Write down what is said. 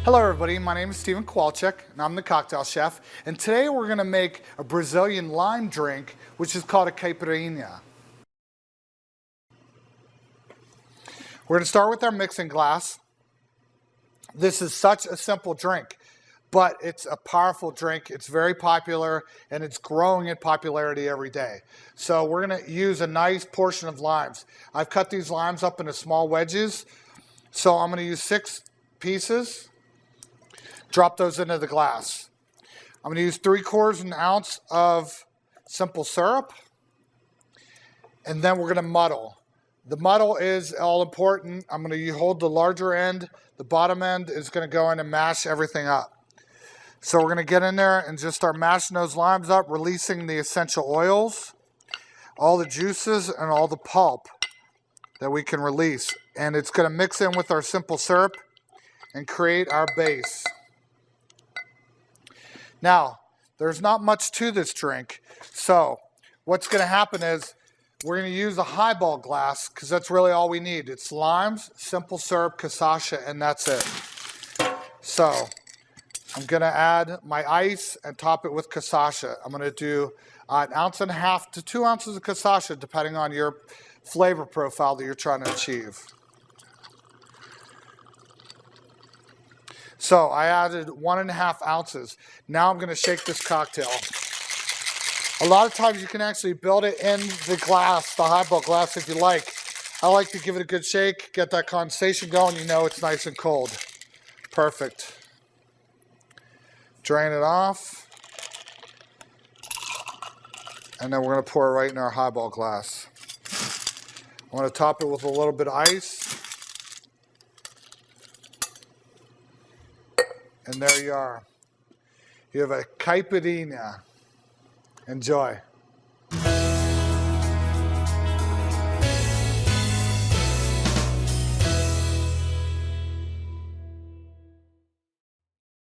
Hello everybody, my name is Stephen Kowalczyk and I'm the cocktail chef, and today we're going to make a Brazilian lime drink which is called a caipirinha. We're going to start with our mixing glass. This is such a simple drink, but it's a powerful drink. It's very popular and it's growing in popularity every day. So we're going to use a nice portion of limes. I've cut these limes up into small wedges, so I'm going to use 6 pieces. Drop those into the glass. I'm going to use 3/4 ounce of simple syrup. And then we're going to muddle. The muddle is all important. I'm going to hold the larger end. The bottom end is going to go in and mash everything up. So we're going to get in there and just start mashing those limes up, releasing the essential oils, all the juices, and all the pulp that we can release. And it's going to mix in with our simple syrup and create our base. Now, there's not much to this drink, so what's going to happen is we're going to use a highball glass because that's really all we need. It's limes, simple syrup, cachaça, and that's it. So I'm going to add my ice and top it with cachaça. I'm going to do 1.5 ounces to 2 ounces of cachaça, depending on your flavor profile that you're trying to achieve. So I added 1.5 ounces. Now I'm going to shake this cocktail. A lot of times you can actually build it in the glass, the highball glass if you like. I like to give it a good shake, get that condensation going. You know it's nice and cold. Perfect. Drain it off. And then we're going to pour it right in our highball glass. I want to top it with a little bit of ice. And there you are. You have a caipirinha. Enjoy.